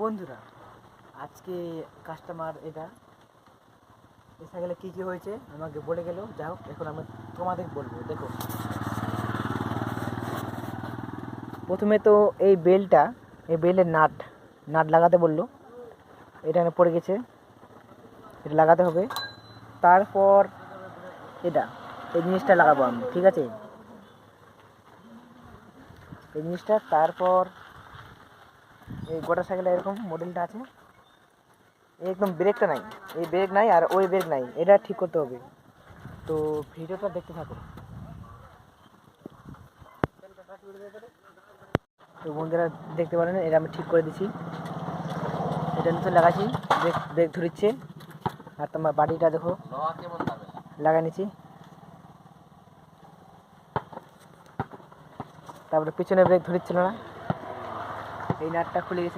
বন্ধুরা, আজকে কাস্টমার এটা এসে গেলে কী কী হয়েছে আমাকে বলে গেল। যাই হোক, এখন আমি তোমাদের বলবো। দেখো, প্রথমে তো এই বেলের নাট লাগাতে বললো। এটা এখানে পড়ে গেছে, এটা লাগাতে হবে। তারপর এই জিনিসটা লাগাবো আমি, ঠিক আছে? এই জিনিসটা, তারপর এই গোটা সাইকেলে এরকম মডেলটা আছে, একদম ব্রেকটা নাই, এই ব্রেক নাই আর ওই ব্রেক নাই, এটা ঠিক করতে হবে। তো ভিডিওটা দেখতে থাকো। তো বন্ধুরা দেখতে পারেন, এটা আমি ঠিক করে দিচ্ছি। এটা নতুন লাগাচ্ছি, ব্রেক ব্রেক ধরিচ্ছে। আর তোমার বাড়িটা দেখো লাগাই নিচ্ছি। তারপরে পিছনে ব্রেক ধরিচ্ছিল না, এই নাটটা খুলে গেছিলো।